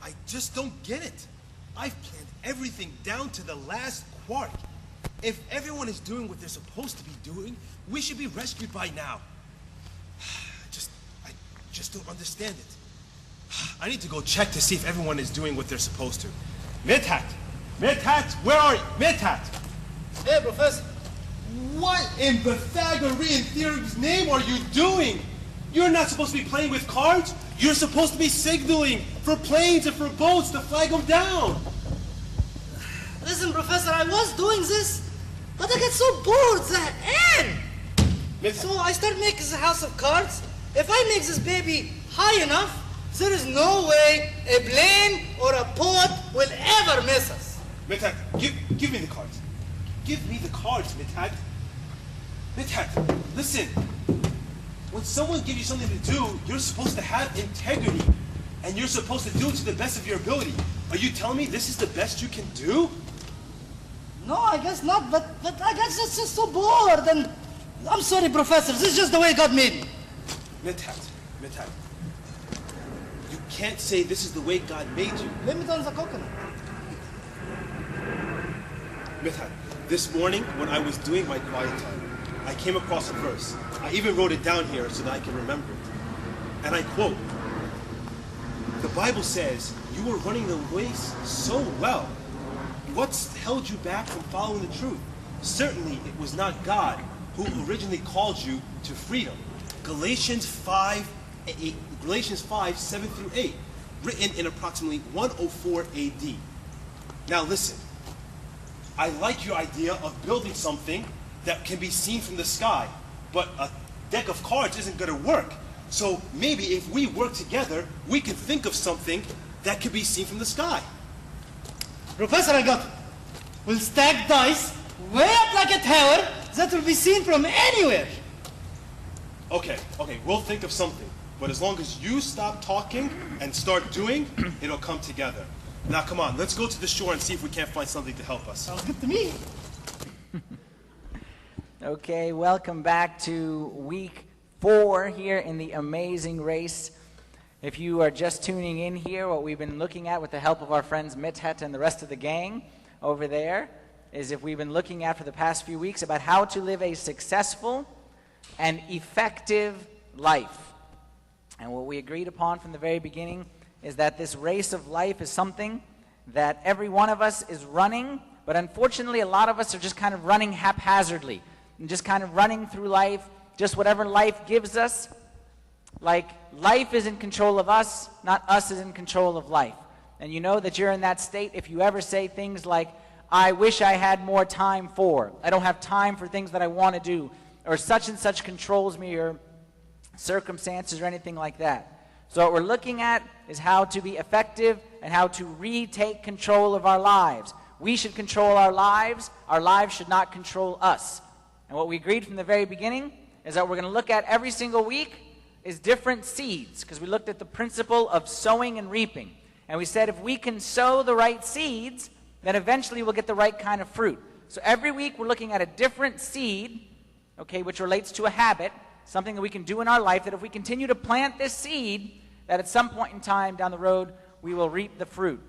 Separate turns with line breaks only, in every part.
I just don't get it. I've planned everything down to the last quark. If everyone is doing what they're supposed to be doing, we should be rescued by now. I just don't understand it. I need to go check to see if everyone is doing what they're supposed to. Midhat! Midhat, where are you? Midhat!
Hey, Professor.
What in Pythagorean theorem's name are you doing? You're not supposed to be playing with cards. You're supposed to be signaling for planes and for boats to flag them down.
Listen, Professor, I was doing this, but I get so bored at the end. So I start making a house of cards. If I make this baby high enough, there is no way a plane or a boat will ever miss us.
Midhat, give me the cards. Give me the cards, Midhat. Midhat, listen. When someone gives you something to do, you're supposed to have integrity. And you're supposed to do it to the best of your ability. Are you telling me this is the best you can do?
No, I guess not, but I guess it's just so bored. And I'm sorry, Professor, this is just the way God made me.
Midhat, you can't say this is the way God made you.
Let me turn the coconut.
Midhat, this morning when I was doing my quiet time, I came across a verse. I even wrote it down here so that I can remember it. And I quote, the Bible says, you were running the race so well. What's held you back from following the truth? Certainly it was not God who originally called you to freedom. Galatians 5, 7 through 8, written in approximately 104 AD. Now listen, I like your idea of building something that can be seen from the sky, but a deck of cards isn't going to work. So maybe if we work together, we can think of something that can be seen from the sky.
Professor, I got it. We'll stack dice way up like a tower that will be seen from anywhere.
Okay, we'll think of something. But as long as you stop talking and start doing, it'll come together. Now come on, let's go to the shore and see if we can't find something to help us.
Sounds good to me.
Okay, welcome back to week 4 here in the amazing race. If you are just tuning in here, what we've been looking at with the help of our friends Mithet and the rest of the gang over there is if we've been looking at for the past few weeks about how to live a successful and effective life. And what we agreed upon from the very beginning is that this race of life is something that every one of us is running, but unfortunately a lot of us are just kind of running haphazardly and just kind of running through life, just whatever life gives us. Like, life is in control of us, not us is in control of life. And you know that you're in that state if you ever say things like, I wish I had more time for, I don't have time for things that I want to do, or such and such controls me, or circumstances, or anything like that. So what we're looking at is how to be effective and how to retake control of our lives. We should control our lives should not control us. And what we agreed from the very beginning is that we're going to look at every single week is different seeds, because we looked at the principle of sowing and reaping. And we said if we can sow the right seeds, then eventually we'll get the right kind of fruit. So every week we're looking at a different seed, okay, which relates to a habit, something that we can do in our life, that if we continue to plant this seed, that at some point in time down the road, we will reap the fruit.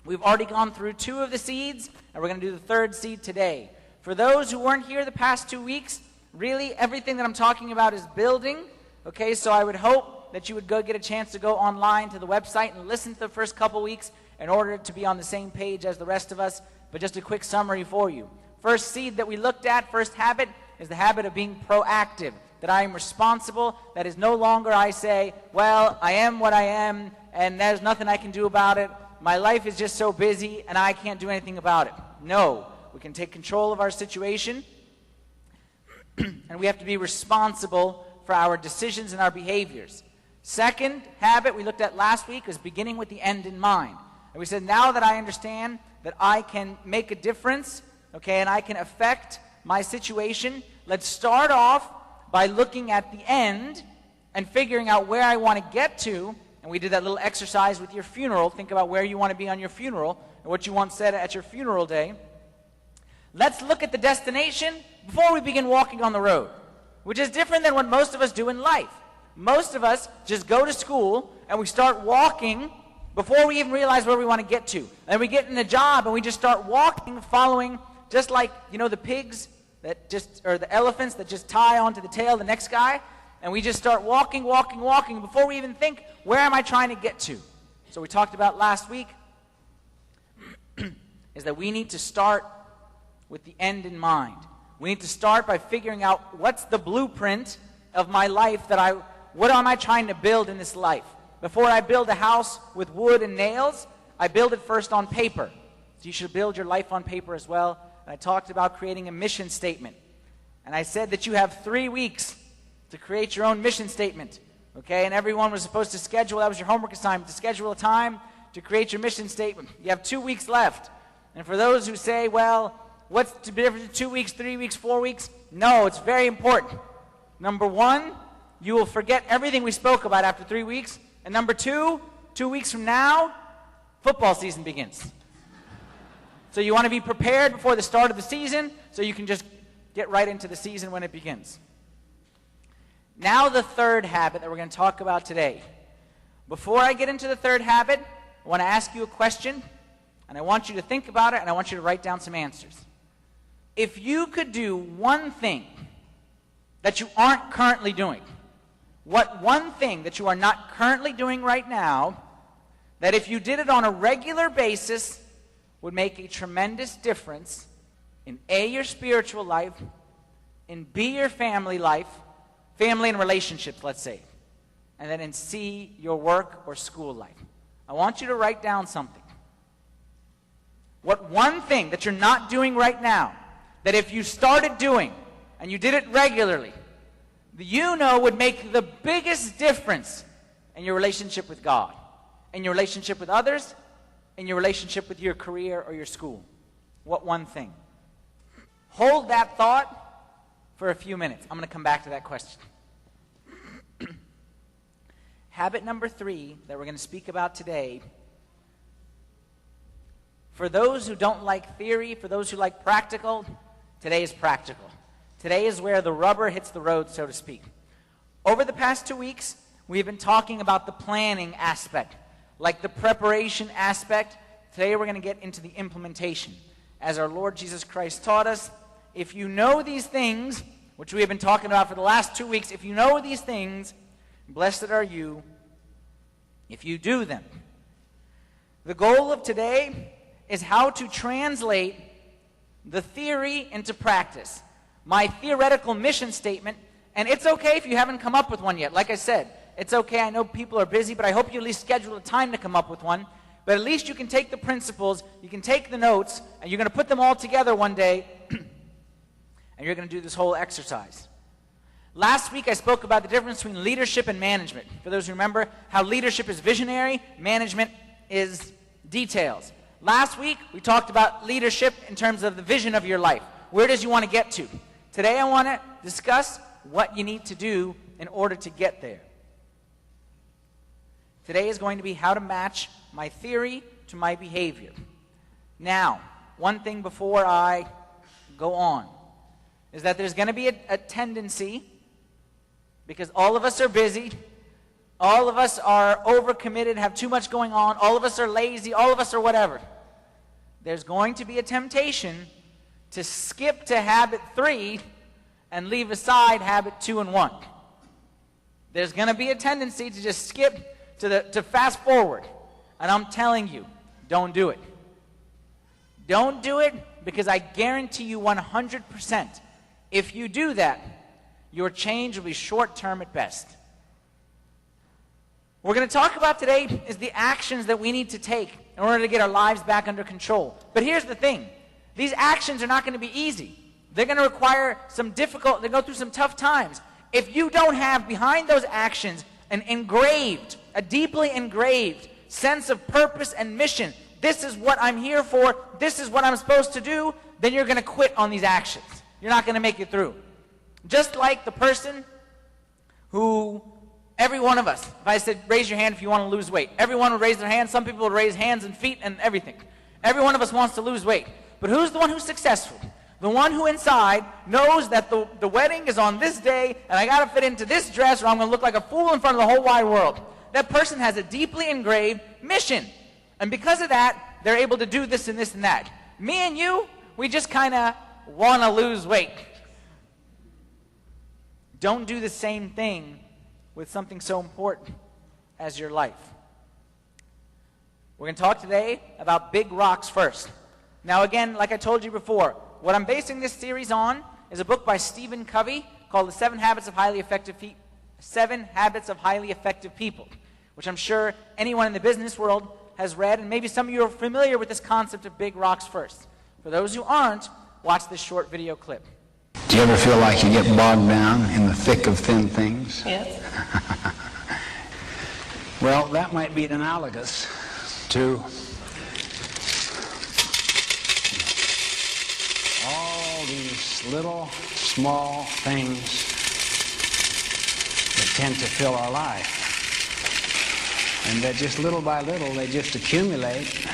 We've already gone through 2 of the seeds, and we're going to do the 3rd seed today. For those who weren't here the past 2 weeks, really everything that I'm talking about is building. Okay, so I would hope that you would go get a chance to go online to the website and listen to the first couple weeks in order to be on the same page as the rest of us. But just a quick summary for you. First seed that we looked at, first habit, is the habit of being proactive. That I am responsible. That is no longer I say, well, I am what I am, and there's nothing I can do about it. My life is just so busy, and I can't do anything about it. No, we can take control of our situation, and we have to be responsible for our decisions and our behaviors. Second habit we looked at last week was beginning with the end in mind. And we said, now that I understand that I can make a difference, okay, and I can affect my situation, let's start off by looking at the end and figuring out where I want to get to. And we did that little exercise with your funeral. Think about where you want to be on your funeral and what you want said at your funeral day. Let's look at the destination before we begin walking on the road, which is different than what most of us do in life. Most of us just go to school and we start walking before we even realize where we want to get to. And we get in a job and we just start walking, following, just like, the pigs or the elephants that just tie onto the tail of the next guy. And we just start walking before we even think, where am I trying to get to? So we talked about last week is that we need to start with the end in mind. We need to start by figuring out what's the blueprint of my life what am I trying to build in this life? Before I build a house with wood and nails, I build it first on paper. So you should build your life on paper as well. And I talked about creating a mission statement. And I said that you have 3 weeks to create your own mission statement. Okay, and everyone was supposed to schedule, that was your homework assignment, to schedule a time to create your mission statement. You have 2 weeks left. And for those who say, well, what's the difference, 2 weeks, 3 weeks, 4 weeks? No, it's very important. Number 1, you will forget everything we spoke about after 3 weeks. And number 2, 2 weeks from now, football season begins. So you want to be prepared before the start of the season so you can just get right into the season when it begins. Now the third habit that we're going to talk about today. Before I get into the third habit, I want to ask you a question, and I want you to think about it, and I want you to write down some answers. If you could do one thing that you aren't currently doing, what one thing that you are not currently doing right now, that if you did it on a regular basis, would make a tremendous difference in A, your spiritual life, in B, your family life, family and relationships, let's say, and then in C, your work or school life. I want you to write down something. What one thing that you're not doing right now, that if you started doing and you did it regularly, would make the biggest difference in your relationship with God, in your relationship with others, in your relationship with your career or your school. What one thing? Hold that thought for a few minutes. I'm going to come back to that question. Habit number 3 that we're going to speak about today. For those who don't like theory, for those who like practical, today is practical. Today is where the rubber hits the road, so to speak. Over the past 2 weeks, we've been talking about the planning aspect, like the preparation aspect. Today we're going to get into the implementation. As our Lord Jesus Christ taught us, if you know these things, which we have been talking about for the last 2 weeks, if you know these things, blessed are you if you do them. The goal of today is how to translate the theory into practice. My theoretical mission statement, and it's okay if you haven't come up with one yet. Like I said, it's okay. I know people are busy, but I hope you at least schedule a time to come up with one. But at least you can take the principles, you can take the notes, and you're going to put them all together one day, and you're going to do this whole exercise. Last week I spoke about the difference between leadership and management. For those who remember, how leadership is visionary, management is details. Last week we talked about leadership in terms of the vision of your life. Where does you want to get to? Today I want to discuss what you need to do in order to get there. Today is going to be how to match my theory to my behavior. Now, one thing before I go on is that there's going to be a tendency, because all of us are busy, all of us are overcommitted, have too much going on, all of us are lazy, all of us are whatever. There's going to be a temptation to skip to habit 3 and leave aside habit 2 and 1. There's going to be a tendency to just skip to fast forward. And I'm telling you, don't do it. Don't do it, because I guarantee you 100%, if you do that, your change will be short-term at best. What we're going to talk about today is the actions that we need to take in order to get our lives back under control. But here's the thing. These actions are not going to be easy. They're going to require they go through some tough times. If you don't have behind those actions a deeply engraved sense of purpose and mission, this is what I'm here for, this is what I'm supposed to do, then you're going to quit on these actions. You're not going to make it through. Just like the person who, every one of us, if I said, raise your hand if you want to lose weight, everyone would raise their hand. Some people would raise hands and feet and everything. Every one of us wants to lose weight. But who's the one who's successful? The one who inside knows that the wedding is on this day, and I got to fit into this dress or I'm going to look like a fool in front of the whole wide world. that person has a deeply engraved mission. And because of that, they're able to do this and this and that. Me and you, we just kind of want to lose weight. Don't do the same thing with something so important as your life. We're going to talk today about big rocks first. Now again, like I told you before, what I'm basing this series on is a book by Stephen Covey called The 7 Habits of Highly Effective People, which I'm sure anyone in the business world has read, and maybe some of you are familiar with this concept of big rocks first. For those who aren't, watch this short video clip.
Do you ever feel like you get bogged down in the thick of thin things?
Yes.
Well, that might be analogous to all these little, small things that tend to fill our life. And that just little by little, they just accumulate.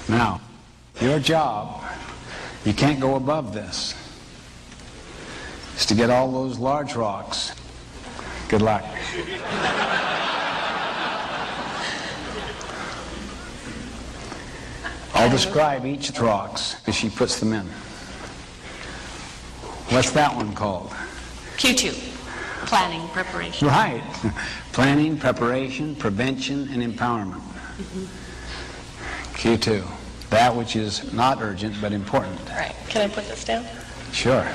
Now, your job, you can't go above this, is to get all those large rocks. Good luck. I'll describe each of the rocks as she puts them in. What's that one called?
Q2. Planning, preparation.
Right. Planning, preparation, prevention, and empowerment. Q2. That which is not urgent but important.
All right. Can I put this down?
Sure.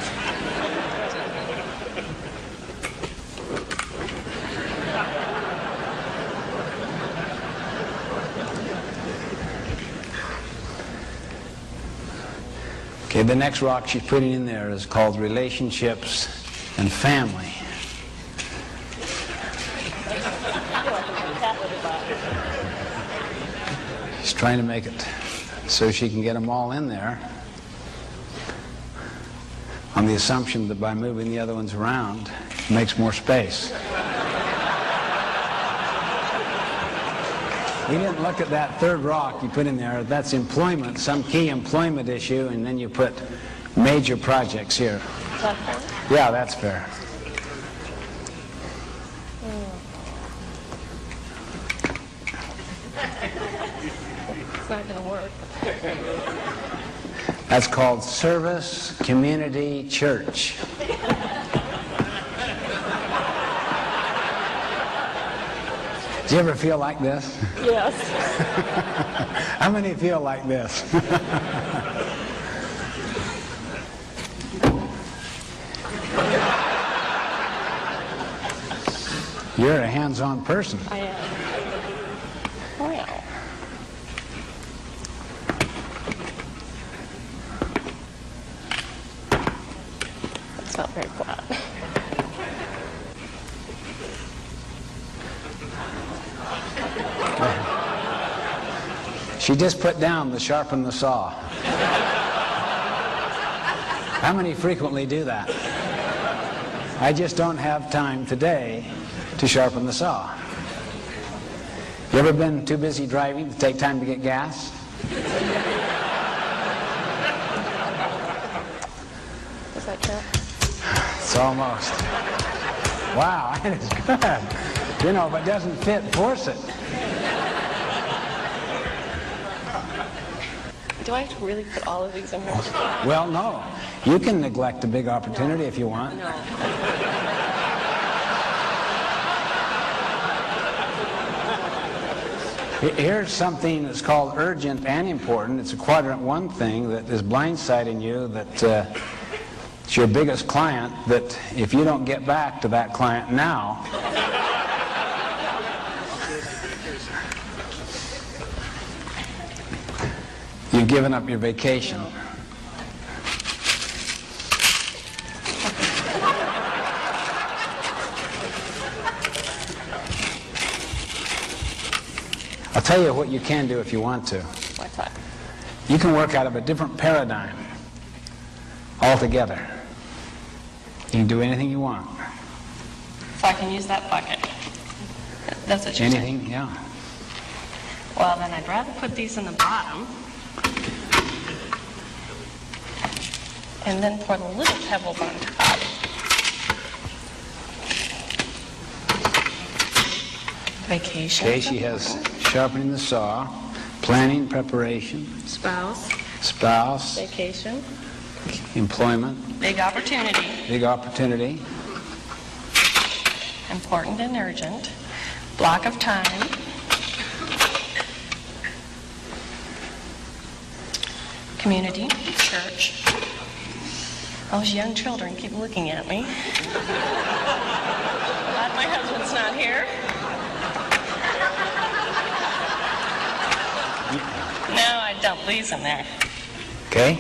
Okay, the next rock she's putting in there is called relationships and family. She's trying to make it so she can get them all in there on the assumption that by moving the other ones around, it makes more space. We didn't look at that third rock you put in there. That's employment, some key employment issue, and then you put major projects here.
Is that fair?
Yeah, that's fair.
It's not going to work.
That's called Service Community Church. Do you ever feel like this?
Yes.
How many feel like this? You're a hands-on person.
I am. Well. It's not very flat.
She just put down the sharpen the saw. How many frequently do that? I just don't have time today to sharpen the saw. You ever been too busy driving to take time to get gas?
Is that true?
It's almost. Wow, that is good. You know, if it doesn't fit, force it.
Do I have to really put all of these in here?
Well, no. You can neglect a big opportunity if you want.
No.
Here's something that's called urgent and important. It's a quadrant 1 thing that is blindsiding you, that it's your biggest client, that if you don't get back to that client now, you've given up your vacation. I'll tell you what you can do if you want to.
What's that?
You can work out of a different paradigm altogether. You can do anything you want.
So I can use that bucket. That's what you're saying?
Anything, yeah.
Well, then I'd rather put these in the bottom. And then pour the little pebbles on top. Vacation.
Okay, she has sharpening the saw, planning, preparation,
Spouse.
spouse,
Vacation.
employment,
Big opportunity.
big opportunity,
Important and urgent. Block of time. Community. Church. Those young children keep looking at me. Glad my husband's not here. No, I dump these in there.
okay?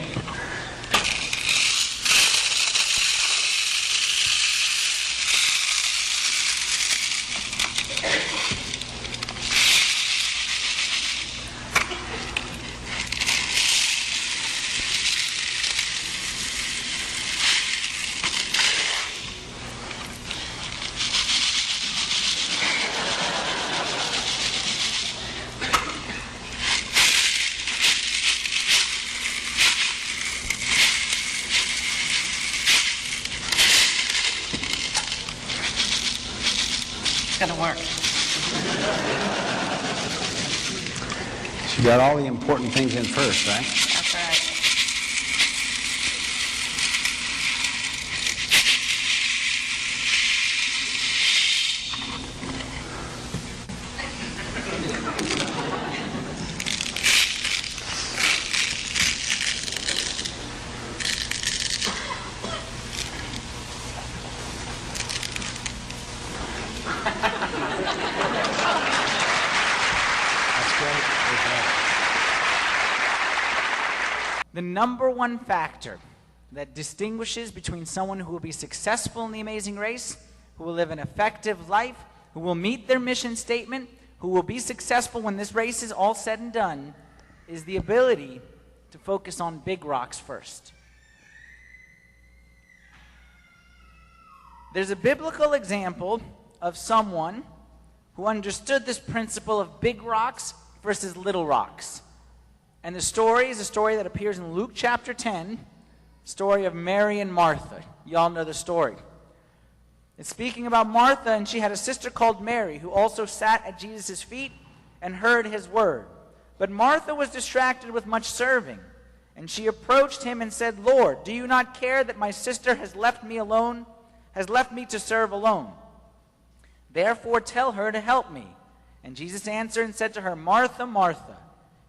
It's gonna work.
She got all the important things in first, right?
That's right.
That's great.
The number one factor that distinguishes between someone who will be successful in the Amazing Race, who will live an effective life, who will meet their mission statement, who will be successful when this race is all said and done, is the ability to focus on big rocks first. There's a biblical example of someone who understood this principle of big rocks versus little rocks. And the story is a story that appears in Luke chapter 10, story of Mary and Martha. You all know the story. It's speaking about Martha, and she had a sister called Mary who also sat at Jesus' feet and heard his word. But Martha was distracted with much serving, and she approached him and said, "Lord, do you not care that my sister has left me to serve alone? Therefore tell her to help me." And Jesus answered and said to her, "Martha, Martha,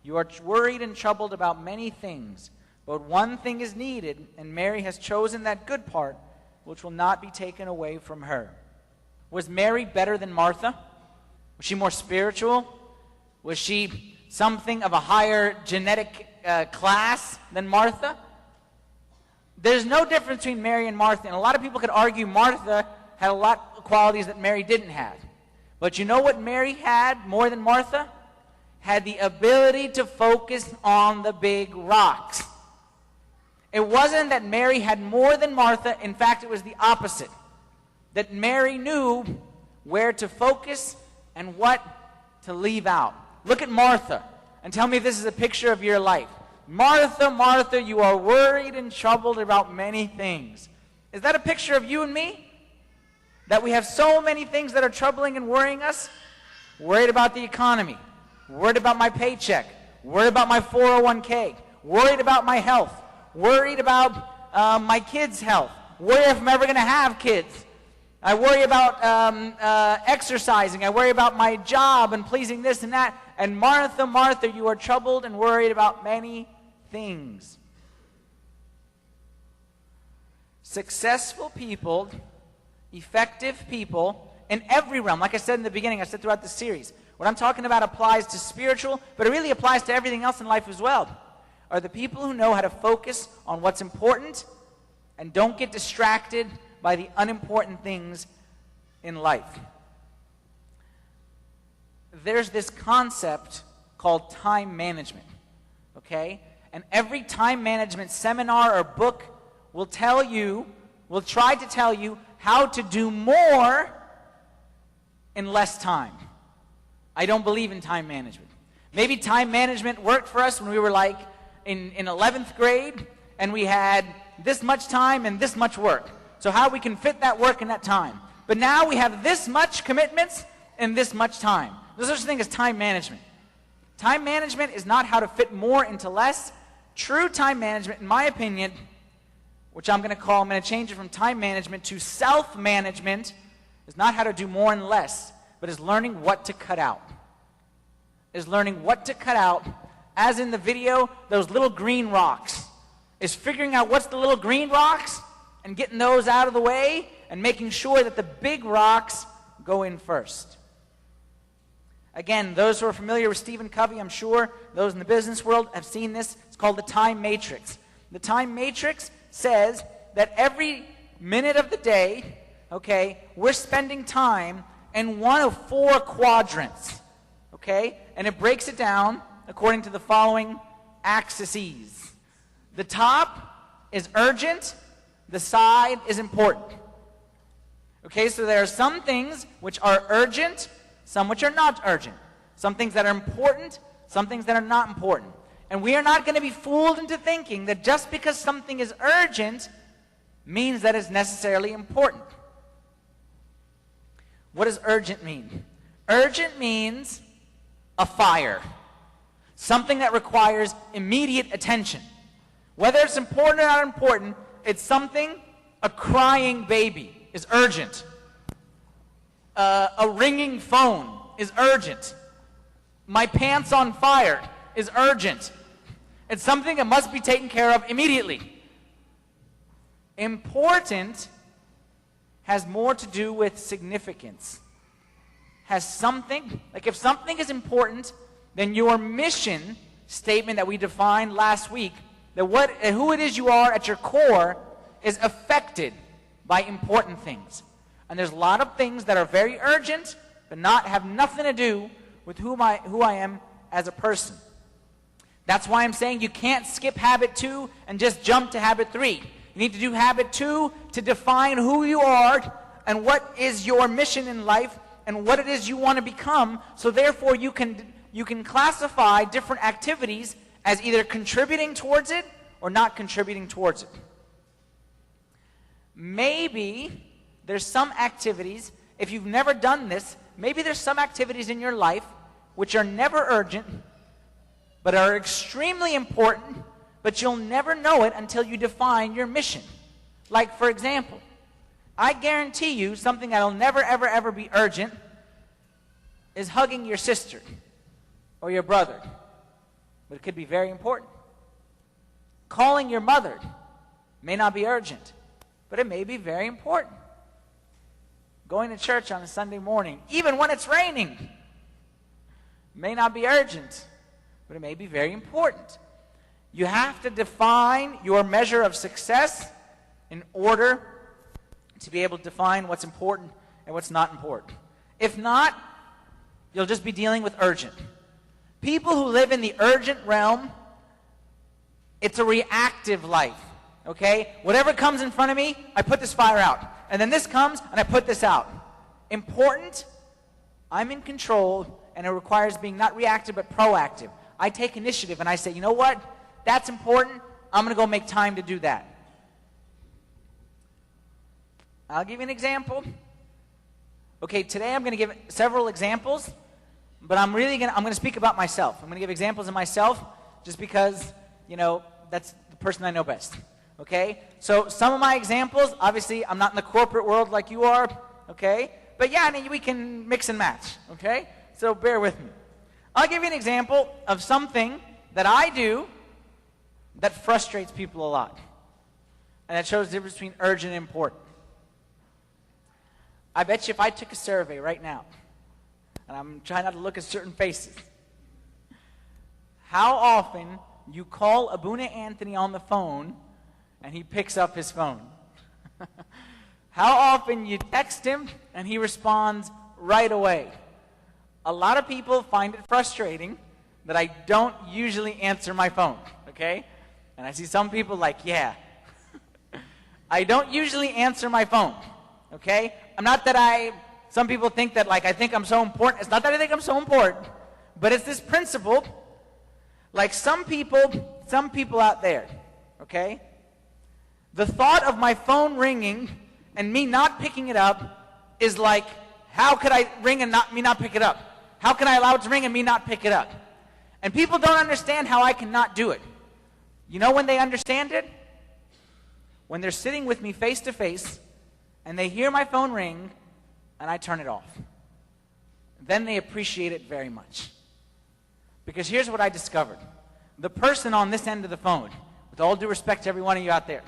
you are worried and troubled about many things, but one thing is needed, and Mary has chosen that good part, which will not be taken away from her." Was Mary better than Martha? Was she more spiritual? Was she something of a higher genetic class than Martha? There's no difference between Mary and Martha, and a lot of people could argue Martha had a lot of qualities that Mary didn't have. But you know what Mary had more than Martha? Had the ability to focus on the big rocks. It wasn't that Mary had more than Martha. In fact, it was the opposite. That Mary knew where to focus and what to leave out. Look at Martha and tell me if this is a picture of your life. Martha, Martha, you are worried and troubled about many things. Is that a picture of you and me? That we have so many things that are troubling and worrying us? Worried about the economy. Worried about my paycheck. Worried about my 401k. Worried about my health. Worried about my kids' health. Worried if I'm ever going to have kids. I worry about exercising. I worry about my job and pleasing this and that. And Martha, Martha, you are troubled and worried about many things. Successful people, effective people, in every realm, like I said in the beginning, I said throughout the series, what I'm talking about applies to spiritual, but it really applies to everything else in life as well, are the people who know how to focus on what's important and don't get distracted by the unimportant things in life. There's this concept called time management, okay? And every time management seminar or book will try to tell you how to do more in less time. I don't believe in time management. Maybe time management worked for us when we were like in 11th grade and we had this much time and this much work. So how we can fit that work in that time. But now we have this much commitments in this much time. There's such a thing as time management. Time management is not how to fit more into less. True time management, in my opinion, which I'm going to change it from time management to self-management, is not how to do more and less, but is learning what to cut out. Is learning what to cut out, as in the video, those little green rocks. Is figuring out what's the little green rocks and getting those out of the way and making sure that the big rocks go in first. Again, those who are familiar with Stephen Covey, I'm sure those in the business world have seen this. It's called the time matrix. The time matrix says that every minute of the day, okay, we're spending time in one of 4 quadrants, okay? And it breaks it down according to the following axes. The top is urgent, the side is important. Okay, so there are some things which are urgent, some which are not urgent. Some things that are important, some things that are not important. And we are not going to be fooled into thinking that just because something is urgent means that it's necessarily important. What does urgent mean? Urgent means a fire. Something that requires immediate attention. Whether it's important or not important, it's something, a crying baby is urgent. A ringing phone is urgent. My pants on fire is urgent. It's something that must be taken care of immediately. Important has more to do with significance. Has something, like if something is important, then your mission statement that we defined last week, that who it is you are at your core is affected by important things. And there's a lot of things that are very urgent, but have nothing to do with who I am as a person. That's why I'm saying you can't skip habit 2 and just jump to habit 3. You need to do habit 2 to define who you are and what is your mission in life and what it is you want to become, so therefore you can classify different activities as either contributing towards it or not contributing towards it. Maybe there's some activities, if you've never done this, maybe there's some activities in your life which are never urgent, but are extremely important, but you'll never know it until you define your mission. Like, for example, I guarantee you something that'll never, ever, ever be urgent is hugging your sister or your brother, but it could be very important. Calling your mother may not be urgent, but it may be very important. Going to church on a Sunday morning, even when it's raining, may not be urgent, but it may be very important. You have to define your measure of success in order to be able to define what's important and what's not important. If not, you'll just be dealing with urgent. People who live in the urgent realm, it's a reactive life, okay? Whatever comes in front of me, I put this fire out. And then this comes, and I put this out. Important, I'm in control, and it requires being not reactive, but proactive. I take initiative, and I say, you know what? That's important. I'm going to go make time to do that. I'll give you an example. Okay, today I'm going to give several examples, but I'm going to speak about myself. I'm going to give examples of myself just because, that's the person I know best. Okay? So some of my examples, obviously I'm not in the corporate world like you are, okay? But yeah, we can mix and match, okay? So bear with me. I'll give you an example of something that I do that frustrates people a lot. And that shows the difference between urgent and important. I bet you if I took a survey right now, and I'm trying not to look at certain faces, how often you call Abuna Anthony on the phone and he picks up his phone? How often you text him and he responds right away? A lot of people find it frustrating that I don't usually answer my phone, okay? And I see some people like, yeah. I don't usually answer my phone, okay? Some people think that I think I'm so important. It's not that I think I'm so important, but it's this principle. Like some people out there, okay? The thought of my phone ringing and me not picking it up is like How could I ring and me not pick it up? How can I allow it to ring and me not pick it up? And people don't understand how I cannot do it. You know when they understand it? When they're sitting with me face to face and they hear my phone ring and I turn it off. Then they appreciate it very much. Because here's what I discovered. The person on this end of the phone, with all due respect to every one of you out there,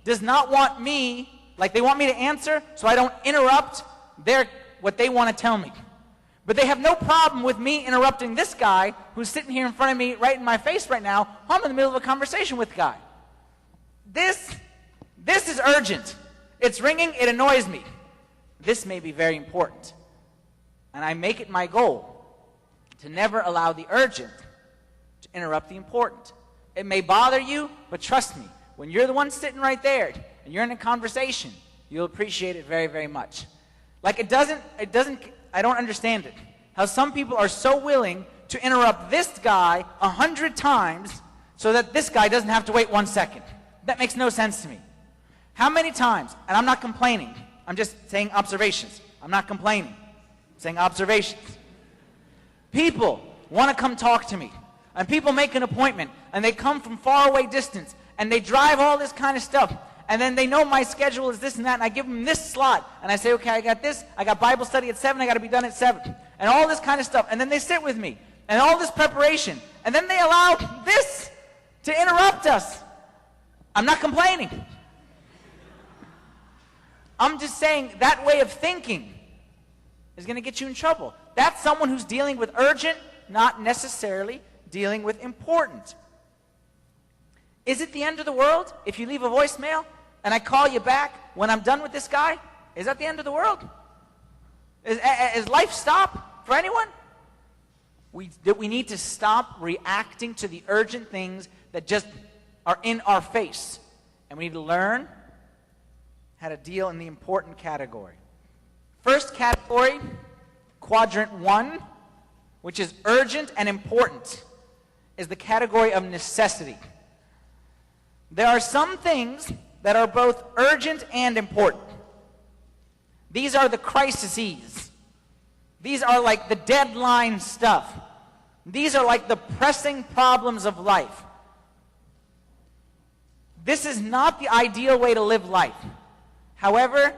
does not want me, like they want me to answer so I don't interrupt what they want to tell me. But they have no problem with me interrupting this guy who's sitting here in front of me right in my face right now. I'm in the middle of a conversation with the guy. This is urgent. It's ringing. It annoys me. This may be very important. And I make it my goal to never allow the urgent to interrupt the important. It may bother you, but trust me, when you're the one sitting right there and you're in a conversation, you'll appreciate it very, very much. Like I don't understand it. How some people are so willing to interrupt this guy 100 times so that this guy doesn't have to wait 1 second. That makes no sense to me. How many times, and I'm not complaining, I'm just saying observations. I'm not complaining. I'm saying observations. People want to come talk to me. And people make an appointment, and they come from far away distance, and they drive all this kind of stuff. And then they know my schedule is this and that, and I give them this slot. And I say, okay, I got this. I got Bible study at 7. I got to be done at 7. And all this kind of stuff. And then they sit with me. And all this preparation. And then they allow this to interrupt us. I'm not complaining. I'm just saying that way of thinking is going to get you in trouble. That's someone who's dealing with urgent, not necessarily dealing with important. Is it the end of the world if you leave a voicemail and I call you back when I'm done with this guy? Is that the end of the world? Is life stop for anyone? We need to stop reacting to the urgent things that just are in our face. And we need to learn how to deal in the important category. First category, quadrant 1, which is urgent and important, is the category of necessity. There are some things that are both urgent and important. These are the crises. These are like the deadline stuff. These are like the pressing problems of life. This is not the ideal way to live life. However,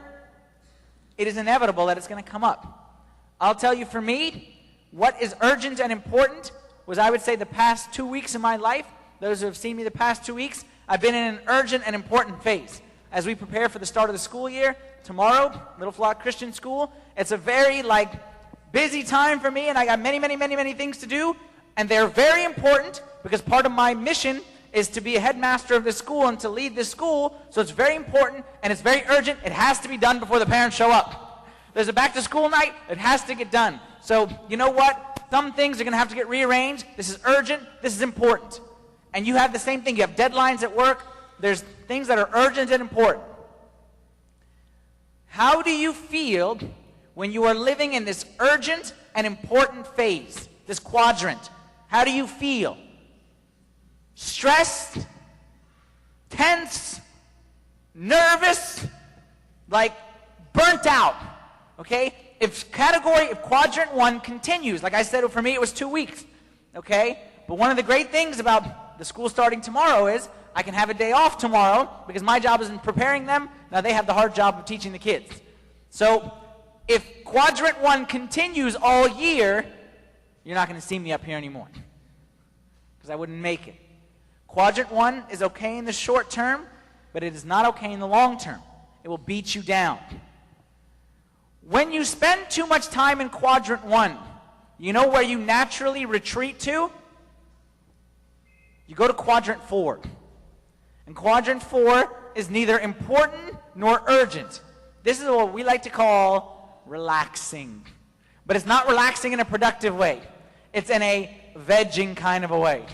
it is inevitable that it's going to come up. I'll tell you, for me, what is urgent and important was, I would say, the past 2 weeks of my life. Those who have seen me the past 2 weeks, I've been in an urgent and important phase. As we prepare for the start of the school year, tomorrow, Little Flock Christian School, it's a very busy time for me, and I got many things to do, and they're very important because part of my mission is to be a headmaster of this school and to lead this school, so it's very important and it's very urgent. It has to be done before the parents show up. There's a back to school night, it has to get done. So, you know what? Some things are going to have to get rearranged. This is urgent, this is important. And you have the same thing. You have deadlines at work. There's things that are urgent and important. How do you feel when you are living in this urgent and important phase, this quadrant? How do you feel? Stressed? Tense? Nervous? Burnt out? Okay? If quadrant 1 continues, like I said, for me it was 2 weeks. Okay? But one of the great things about the school starting tomorrow is I can have a day off tomorrow because my job isn't preparing them. Now they have the hard job of teaching the kids. So if quadrant 1 continues all year, you're not going to see me up here anymore because I wouldn't make it. Quadrant 1 is okay in the short term, but it is not okay in the long term. It will beat you down. When you spend too much time in quadrant 1, you know where you naturally retreat to? You go to quadrant 4. And quadrant 4 is neither important nor urgent. This is what we like to call relaxing. But it's not relaxing in a productive way. It's in a vegging kind of a way.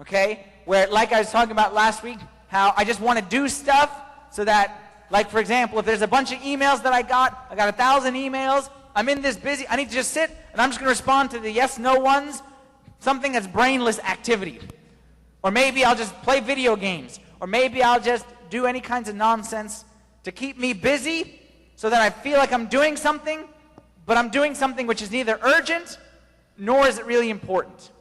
Okay? Where, like I was talking about last week, how I just want to do stuff so that, for example, if there's a bunch of emails that I got 1,000 emails, I'm in this busy, I need to just sit, and I'm just going to respond to the yes, no ones, something that's brainless activity. Or maybe I'll just play video games. Or maybe I'll just do any kinds of nonsense to keep me busy so that I feel like I'm doing something, but I'm doing something which is neither urgent nor is it really important.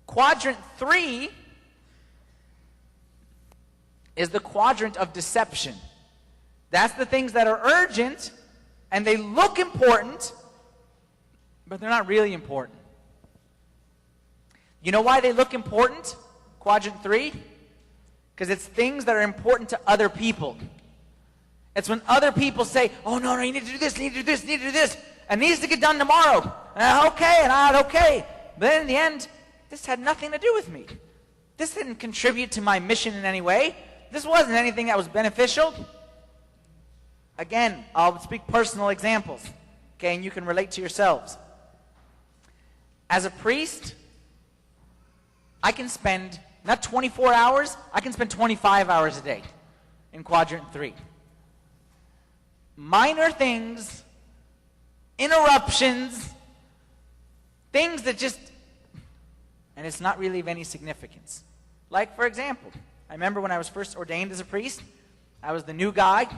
Quadrant 3 is the quadrant of deception. That's the things that are urgent and they look important, but they're not really important. You know why they look important? Quadrant 3? Because it's things that are important to other people. It's when other people say, oh, no, you need to do this, you need to do this, you need to do this, and it needs to get done tomorrow. And okay. But then in the end, this had nothing to do with me. This didn't contribute to my mission in any way. This wasn't anything that was beneficial. Again, I'll speak personal examples, okay, and you can relate to yourselves. As a priest, I can spend, not 24 hours, I can spend 25 hours a day in quadrant 3. Minor things, interruptions, things that just, and it's not really of any significance. Like, for example, I remember when I was first ordained as a priest, I was the new guy,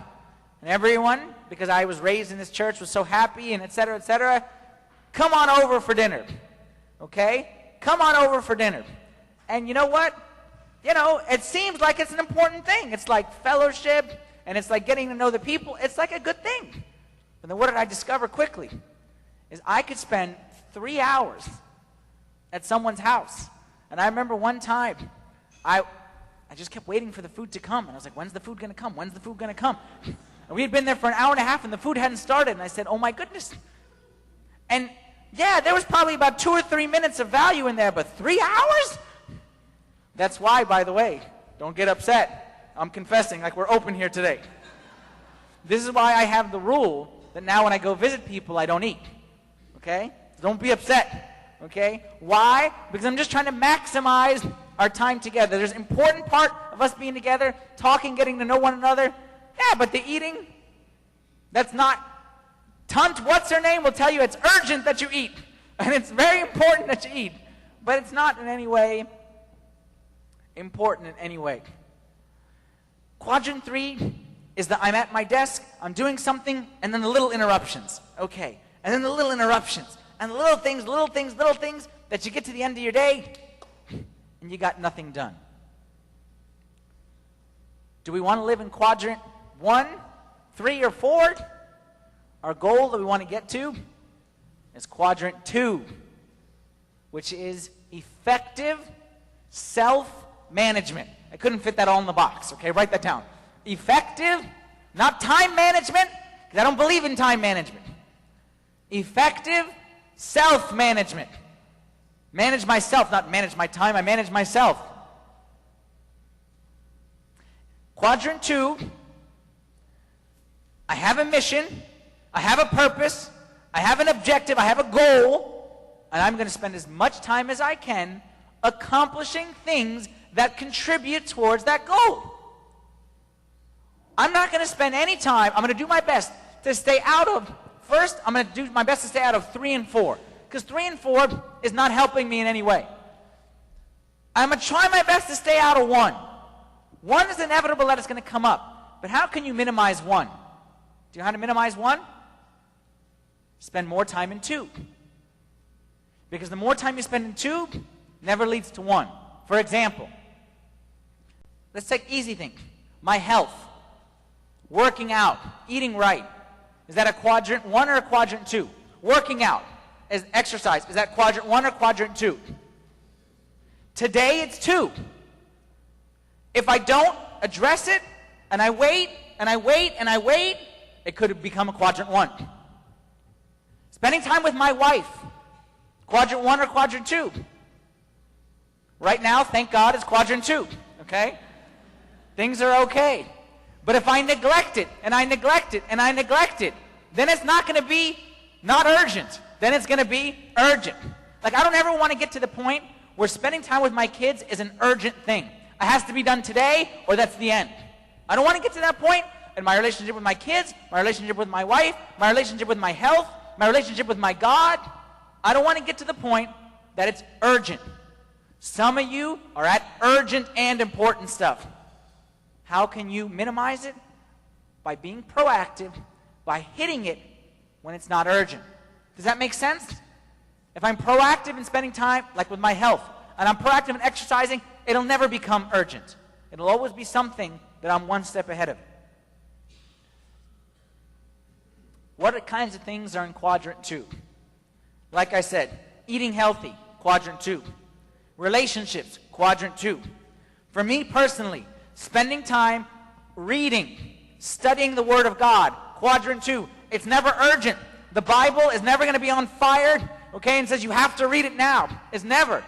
and everyone, because I was raised in this church, was so happy, and etc., come on over for dinner, okay? Come on over for dinner. And you know what? You know, it seems like it's an important thing. It's like fellowship, and it's like getting to know the people. It's like a good thing. And then what did I discover quickly? Is I could spend 3 hours at someone's house. And I remember one time, I just kept waiting for the food to come. And I was like, when's the food going to come? When's the food going to come? And we had been there for an hour and a half, and the food hadn't started. And I said, oh my goodness. And yeah, there was probably about 2 or 3 minutes of value in there, but 3 hours? That's why, by the way, don't get upset. I'm confessing like we're open here today. This is why I have the rule that now when I go visit people, I don't eat. Okay? Don't be upset. Okay? Why? Because I'm just trying to maximize our time together. There's an important part of us being together, talking, getting to know one another. Yeah, but the eating, that's not. Tunt, what's her name, will tell you it's urgent that you eat. And it's very important that you eat. But it's not in any way important in any way. Quadrant 3 is that I'm at my desk, I'm doing something, and then the little interruptions. Okay. And then the little interruptions. And the little things that you get to the end of your day, and you got nothing done. Do we want to live in quadrant 1, 3, or 4? Our goal that we want to get to is quadrant 2, which is effective self-management. I couldn't fit that all in the box, okay? Write that down. Effective, not time management, because I don't believe in time management. Effective self-management. Manage myself, not manage my time, I manage myself. Quadrant 2, I have a mission, I have a purpose, I have an objective, I have a goal, and I'm going to spend as much time as I can accomplishing things that contribute towards that goal. I'm not going to spend any time, I'm going to do my best to stay out of, first, I'm going to do my best to stay out of 3 and 4, because 3 and 4 is not helping me in any way. I'm going to try my best to stay out of 1. 1 is inevitable that it's going to come up, but how can you minimize 1? Do you know how to minimize 1? Spend more time in 2. Because the more time you spend in 2 never leads to 1. For example, let's take easy things. My health, working out, eating right. Is that a quadrant 1 or a quadrant 2? Working out, is exercise. Is that quadrant 1 or quadrant 2? Today it's 2. If I don't address it, and I wait, and I wait, and I wait, it could become a quadrant 1. Spending time with my wife, quadrant 1 or quadrant 2? Right now, thank God, it's quadrant 2, okay? Things are okay. But if I neglect it, and I neglect it, and I neglect it, then it's not going to be not urgent. Then it's going to be urgent. Like, I don't ever want to get to the point where spending time with my kids is an urgent thing. It has to be done today, or that's the end. I don't want to get to that point in my relationship with my kids, my relationship with my wife, my relationship with my health, my relationship with my God. I don't want to get to the point that it's urgent. Some of you are at urgent and important stuff. How can you minimize it? By being proactive, by hitting it when it's not urgent. Does that make sense? If I'm proactive in spending time, like with my health, and I'm proactive in exercising, it'll never become urgent. It'll always be something that I'm one step ahead of. What kinds of things are in quadrant 2? Like I said, eating healthy, quadrant 2. Relationships, quadrant 2. For me personally, spending time reading, studying the Word of God, quadrant 2. It's never urgent. The Bible is never going to be on fire, okay, and says you have to read it now. It's never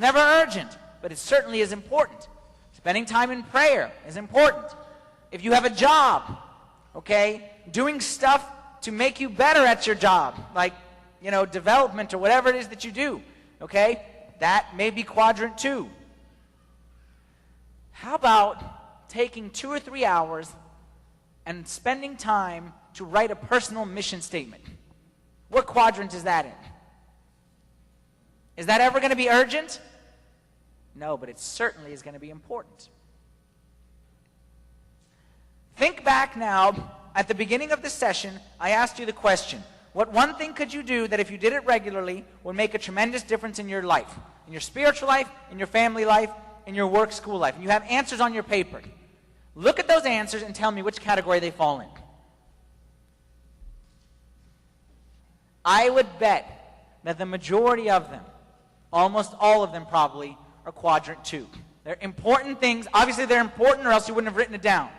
urgent, but it certainly is important. Spending time in prayer is important. If you have a job, okay, doing stuff to make you better at your job, like, development or whatever it is that you do, okay, that may be quadrant 2. How about taking 2 or 3 hours and spending time to write a personal mission statement? What quadrant is that in? Is that ever going to be urgent? No, but it certainly is going to be important. Think back now, at the beginning of this session, I asked you the question, what one thing could you do that if you did it regularly would make a tremendous difference in your life, in your spiritual life, in your family life, in your work, school life? And you have answers on your paper. Look at those answers and tell me which category they fall in. I would bet that the majority of them, almost all of them probably, are quadrant 2. They're important things. Obviously they're important or else you wouldn't have written it down.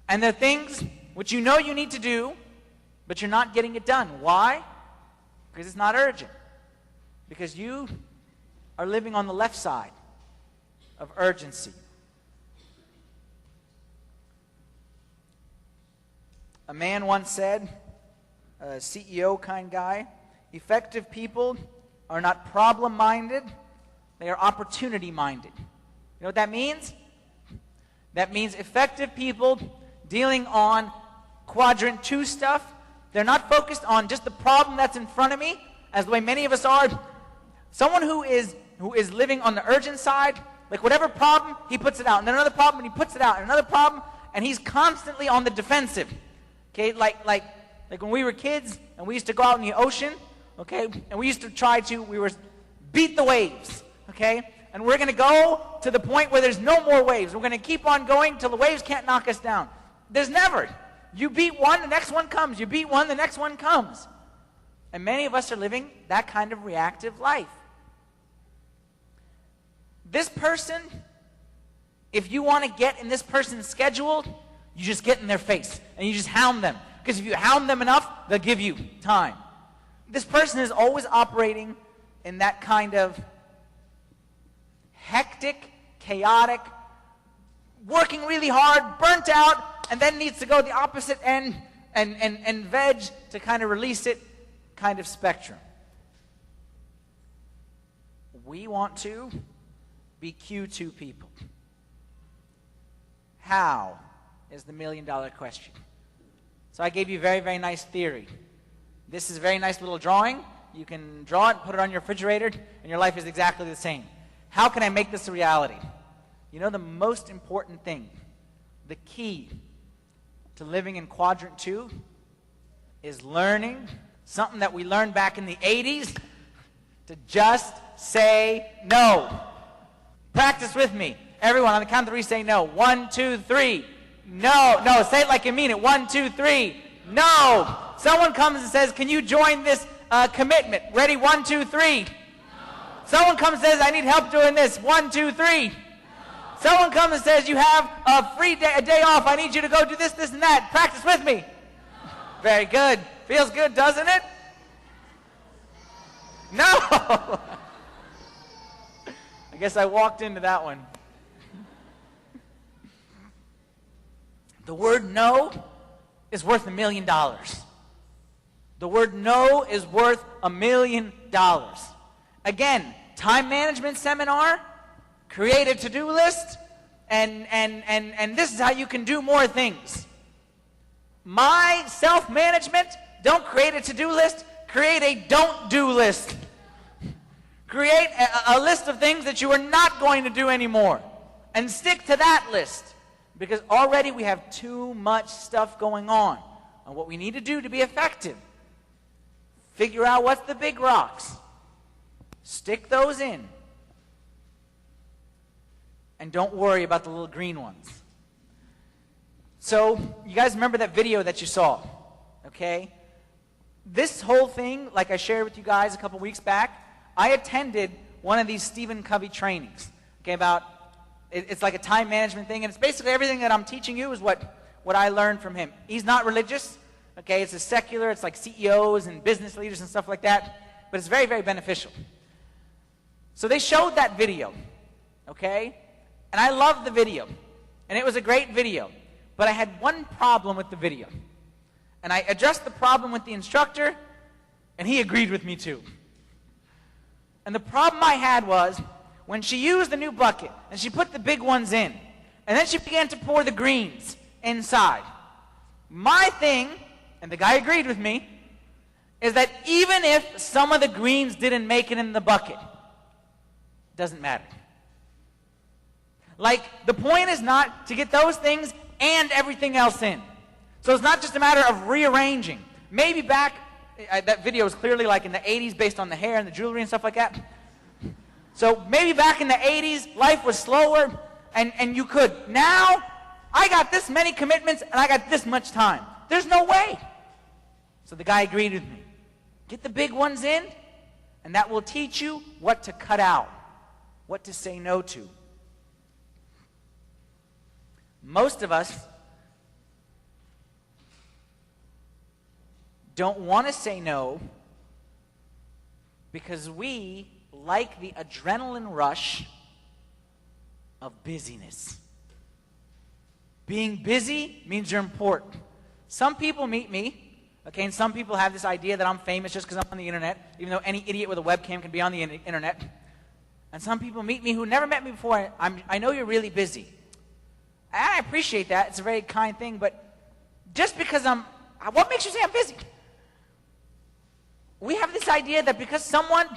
And they're things which you know you need to do, but you're not getting it done. Why? Because it's not urgent. Because you are living on the left side of urgency. A man once said, a CEO kind guy, effective people are not problem-minded, they are opportunity-minded. You know what that means? That means effective people dealing on quadrant 2 stuff, they're not focused on just the problem that's in front of me, as the way many of us are. Someone who is living on the urgent side, like whatever problem, he puts it out, and then another problem, and he puts it out, and another problem, and he's constantly on the defensive. Okay, like when we were kids, and we used to go out in the ocean, okay, and we used to we were beat the waves, okay, and we're going to go to the point where there's no more waves. We're going to keep on going till the waves can't knock us down. There's never. You beat one, the next one comes. You beat one, the next one comes. And many of us are living that kind of reactive life. This person, if you want to get in this person's schedule, you just get in their face and you just hound them. Because if you hound them enough, they'll give you time. This person is always operating in that kind of hectic, chaotic, working really hard, burnt out, and then needs to go the opposite end and veg to kind of release it kind of spectrum. We want to be Q2 people. How is the $1 million question? So I gave you a very, very nice theory. This is a very nice little drawing. You can draw it, put it on your refrigerator, and your life is exactly the same. How can I make this a reality? You know the most important thing, the key to living in quadrant 2 is learning something that we learned back in the 80s, to just say no. Practice with me. Everyone, on the count of 3, say no. 1, 2, 3. No, say it like you mean it. 1, 2, 3. No. Someone comes and says, can you join this commitment? Ready? 1, 2, 3. No. Someone comes and says, I need help doing this. 1, 2, 3. No. Someone comes and says, you have a day off. I need you to go do this, and that. Practice with me. No. Very good. Feels good, doesn't it? No. I guess I walked into that one. The word no is worth $1 million. The word no is worth $1 million. Again, time management seminar, create a to-do list, and this is how you can do more things. My self-management, don't create a to-do list, create a don't-do list. Create a list of things that you are not going to do anymore, and stick to that list. Because already we have too much stuff going on. And what we need to do to be effective, figure out what's the big rocks, stick those in, and don't worry about the little green ones. So, you guys remember that video that you saw, okay? This whole thing, like I shared with you guys a couple weeks back, I attended one of these Stephen Covey trainings, okay, it's like a time management thing, and it's basically everything that I'm teaching you is what I learned from him. He's not religious, okay, it's a secular, it's like CEOs and business leaders and stuff like that, but it's very, very beneficial. So they showed that video, okay, and I loved the video, and it was a great video, but I had one problem with the video, and I addressed the problem with the instructor, and he agreed with me too. And the problem I had was, when she used the new bucket, and she put the big ones in, and then she began to pour the greens inside. My thing, and the guy agreed with me, is that even if some of the greens didn't make it in the bucket, it doesn't matter. Like, the point is not to get those things and everything else in. So it's not just a matter of rearranging. Maybe back, that video is clearly like in the 80s based on the hair and the jewelry and stuff like that. So maybe back in the 80s, life was slower, and you could. Now, I got this many commitments, and I got this much time. There's no way. So the guy agreed with me. Get the big ones in, and that will teach you what to cut out, what to say no to. Most of us don't want to say no because we like the adrenaline rush of busyness. Being busy means you're important. Some people meet me, okay, and some people have this idea that I'm famous just because I'm on the internet, even though any idiot with a webcam can be on the internet. And some people meet me who never met me before. I know you're really busy. And I appreciate that. It's a very kind thing, but just because what makes you say I'm busy? We have this idea that because someone,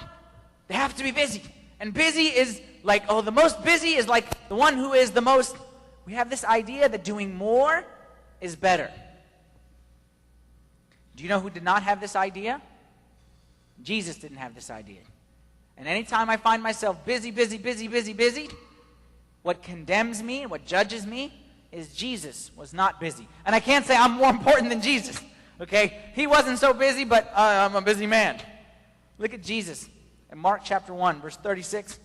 they have to be busy. And busy is like, oh, the most busy is like the one who is the most. We have this idea that doing more is better. Do you know who did not have this idea? Jesus didn't have this idea. And anytime I find myself busy, what condemns me and what judges me is Jesus was not busy. And I can't say I'm more important than Jesus. Okay? He wasn't so busy, but I'm a busy man. Look at Jesus in Mark chapter 1, verse 36,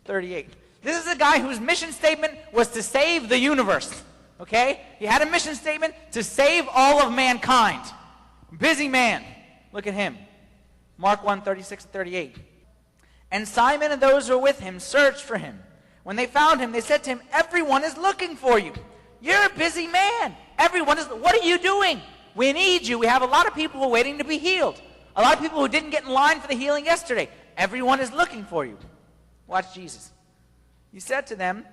38. This is a guy whose mission statement was to save the universe. Okay? He had a mission statement to save all of mankind. Busy man. Look at him. Mark 1, 36 and 38. And Simon and those who were with him searched for him. When they found him, they said to him, everyone is looking for you. You're a busy man. What are you doing? We need you. We have a lot of people who are waiting to be healed. A lot of people who didn't get in line for the healing yesterday. Everyone is looking for you. Watch Jesus. He said to them,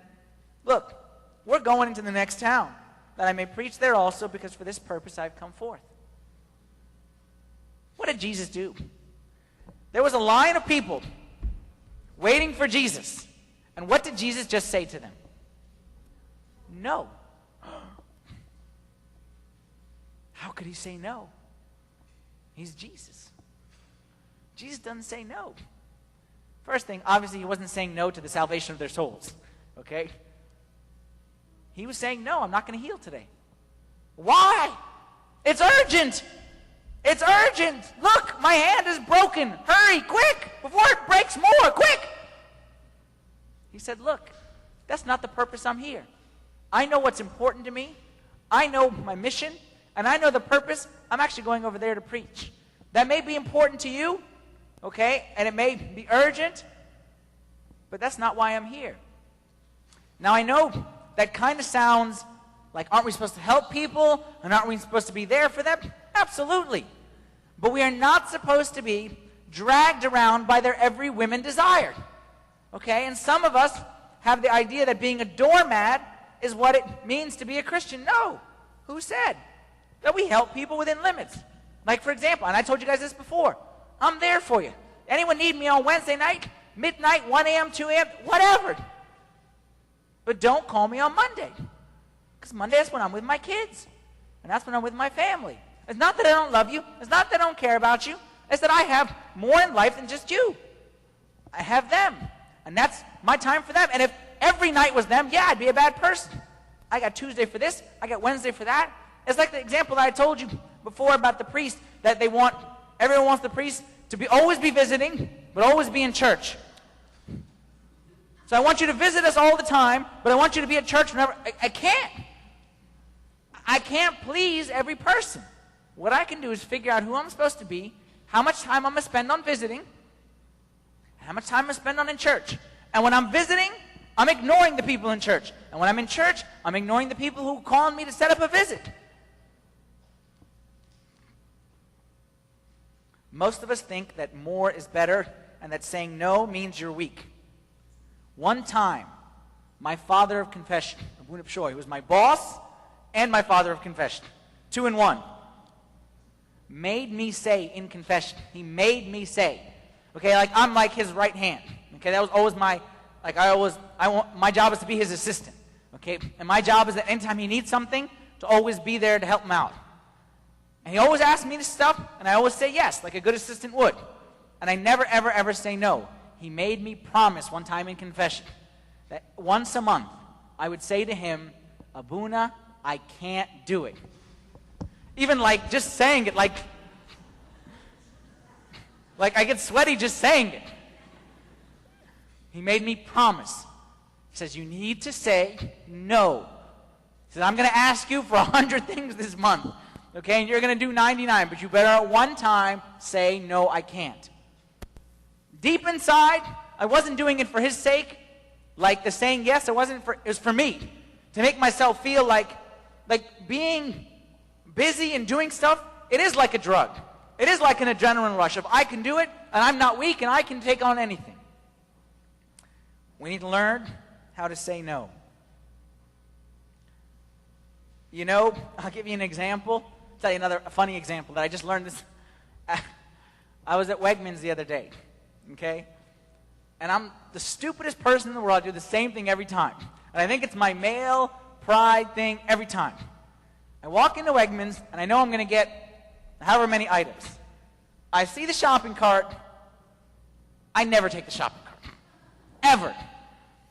look, we're going into the next town, that I may preach there also, because for this purpose I've come forth. What did Jesus do? There was a line of people waiting for Jesus. And what did Jesus just say to them? No. How could he say no? He's Jesus. Jesus doesn't say no. First thing, obviously he wasn't saying no to the salvation of their souls. Okay? He was saying, no, I'm not going to heal today. Why? It's urgent. It's urgent. Look, my hand is broken. Hurry, quick, before it breaks more, quick. He said, look, that's not the purpose I'm here. I know what's important to me. I know my mission, and I know the purpose. I'm actually going over there to preach. That may be important to you, okay, and it may be urgent, but that's not why I'm here. Now, I know that kind of sounds like, aren't we supposed to help people, and aren't we supposed to be there for them? Absolutely. But we are not supposed to be dragged around by their every whim and desire. Okay, and some of us have the idea that being a doormat is what it means to be a Christian. No. Who said? That we help people within limits. Like, for example, and I told you guys this before, I'm there for you. Anyone need me on Wednesday night, midnight, 1 a.m., 2 a.m., whatever. But don't call me on Monday. Because Monday is when I'm with my kids. And that's when I'm with my family. It's not that I don't love you. It's not that I don't care about you. It's that I have more in life than just you. I have them. And that's my time for them. And if every night was them, yeah, I'd be a bad person. I got Tuesday for this. I got Wednesday for that. It's like the example that I told you before about the priest, that everyone wants the priest to always be visiting, but always be in church. So I want you to visit us all the time, but I want you to be at church whenever. I can't. I can't please every person. What I can do is figure out who I'm supposed to be, how much time I'm going to spend on visiting, how much time I'm going to spend on in church. And when I'm visiting, I'm ignoring the people in church. And when I'm in church, I'm ignoring the people who call on me to set up a visit. Most of us think that more is better and that saying no means you're weak. One time, my father of confession, Abuna Pshoy, he was my boss and my father of confession, 2 in 1, made me say in confession. He made me say, okay, like I'm like his right hand. Okay, that was always my job is to be his assistant. Okay, and my job is that anytime he needs something, to always be there to help him out. And he always asked me this stuff, and I always say yes, like a good assistant would. And I never, ever, ever say no. He made me promise one time in confession that once a month I would say to him, Abuna, I can't do it. Even like just saying it, like I get sweaty just saying it. He made me promise. He says, you need to say no. He says, I'm going to ask you for 100 things this month. Okay, and you're going to do 99, but you better at one time say, no, I can't. Deep inside, I wasn't doing it for his sake. Like the saying yes, it was for me. To make myself feel like being busy and doing stuff, it is like a drug. It is like an adrenaline rush. If I can do it, and I'm not weak, and I can take on anything. We need to learn how to say no. You know, I'll give you an example. I'll tell you another funny example that I just learned this. I was at Wegmans the other day, okay? And I'm the stupidest person in the world. I do the same thing every time. And I think it's my male pride thing every time. I walk into Wegmans, and I know I'm going to get however many items. I see the shopping cart. I never take the shopping cart. Ever.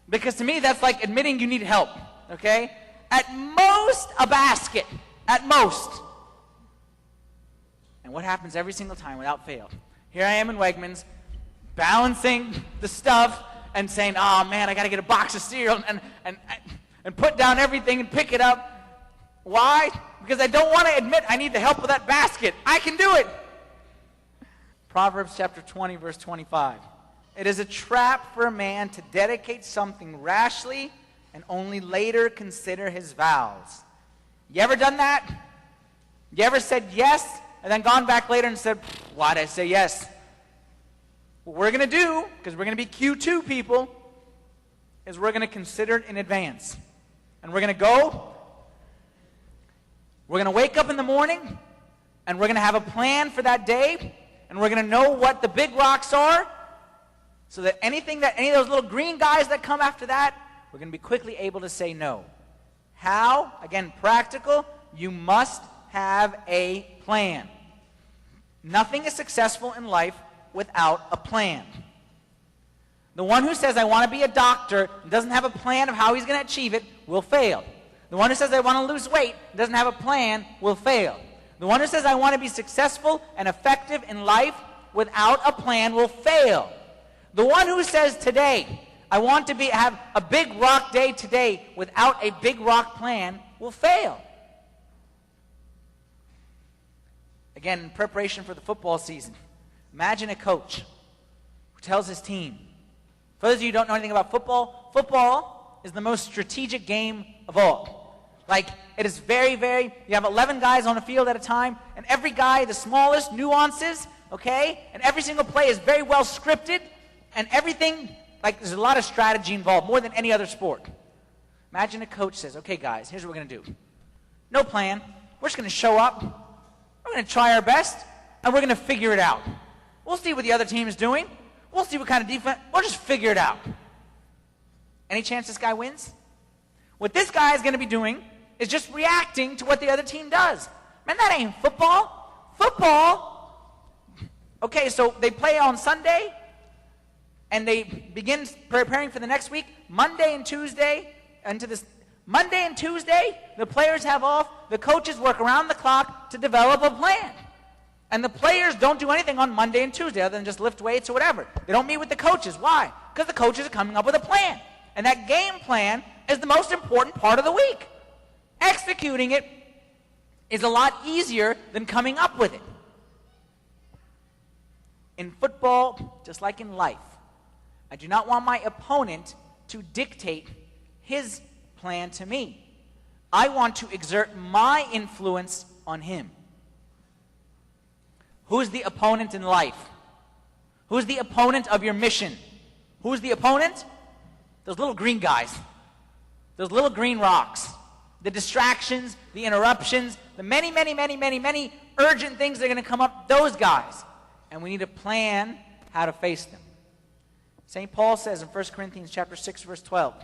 Because to me, that's like admitting you need help, okay? At most, a basket. At most. And what happens every single time without fail? Here I am in Wegmans, balancing the stuff and saying, oh man, I got to get a box of cereal and put down everything and pick it up. Why? Because I don't want to admit I need the help with that basket. I can do it. Proverbs chapter 20, verse 25. It is a trap for a man to dedicate something rashly and only later consider his vows. You ever done that? You ever said yes and then gone back later and said, why'd I say yes? What we're going to do, because we're going to be Q2 people, is we're going to consider it in advance. And we're going to go, we're going to wake up in the morning, and we're going to have a plan for that day, and we're going to know what the big rocks are, so that any of those little green guys that come after that, we're going to be quickly able to say no. How? Again, practical. You must have a plan. Nothing is successful in life without a plan. The one who says, I want to be a doctor, and doesn't have a plan of how he's going to achieve it, will fail. The one who says, I want to lose weight, and doesn't have a plan, will fail. The one who says, I want to be successful and effective in life without a plan, will fail. The one who says today, I want to have a big rock day today without a big rock plan, will fail. Again, in preparation for the football season, imagine a coach who tells his team, for those of you who don't know anything about football, football is the most strategic game of all. Like, it is very, you have 11 guys on the field at a time, and every guy, the smallest nuances, okay, and every single play is very well scripted, and everything, like, there's a lot of strategy involved, more than any other sport. Imagine a coach says, okay, guys, here's what we're going to do. No plan. We're just going to show up. We're going to try our best, and we're going to figure it out. We'll see what the other team is doing. We'll see what kind of defense. We'll just figure it out. Any chance this guy wins? What this guy is going to be doing is just reacting to what the other team does. Man, that ain't football. Football, okay, so they play on Sunday, and they begin preparing for the next week. Monday and Tuesday, the players have off. The coaches work around the clock to develop a plan. And the players don't do anything on Monday and Tuesday other than just lift weights or whatever. They don't meet with the coaches. Why? Because the coaches are coming up with a plan. And that game plan is the most important part of the week. Executing it is a lot easier than coming up with it. In football, just like in life, I do not want my opponent to dictate his plan to me. I want to exert my influence on him. Who's the opponent in life? Who's the opponent of your mission? Who's the opponent? Those little green guys. Those little green rocks. The distractions, the interruptions, the many urgent things that are going to come up, those guys. And we need to plan how to face them. St. Paul says in 1 Corinthians chapter 6, verse 12,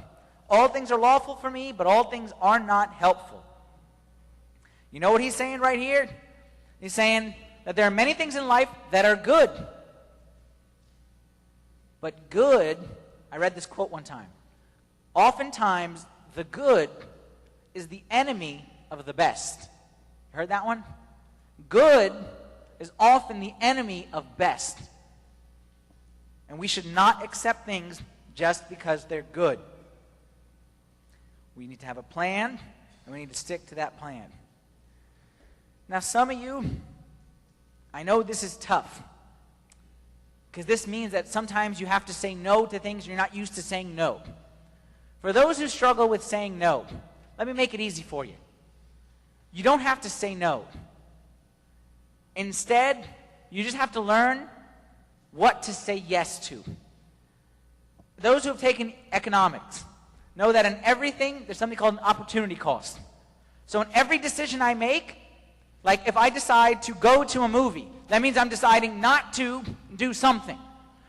all things are lawful for me, but all things are not helpful. You know what he's saying right here? He's saying that there are many things in life that are good. But good, I read this quote one time, oftentimes the good is the enemy of the best. You heard that one? Good is often the enemy of best. And we should not accept things just because they're good. We need to have a plan, and we need to stick to that plan. Now, some of you, I know this is tough, because this means that sometimes you have to say no to things you're not used to saying no. For those who struggle with saying no, let me make it easy for you. You don't have to say no. Instead, you just have to learn what to say yes to. Those who have taken economics know that in everything, there's something called an opportunity cost. So in every decision I make, like if I decide to go to a movie, that means I'm deciding not to do something.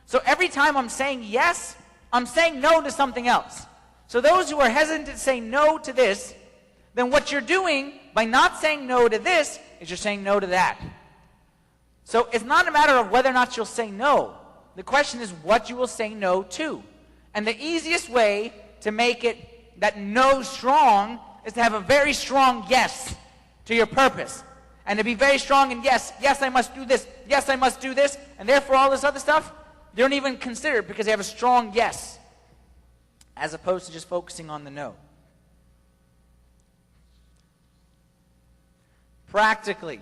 So every time I'm saying yes, I'm saying no to something else. So those who are hesitant to say no to this, then what you're doing by not saying no to this is you're saying no to that. So it's not a matter of whether or not you'll say no. The question is what you will say no to. And the easiest way to make it that no strong is to have a very strong yes to your purpose. And to be very strong in yes, I must do this, yes, I must do this, and therefore all this other stuff, they don't even consider it because they have a strong yes, as opposed to just focusing on the no. Practically,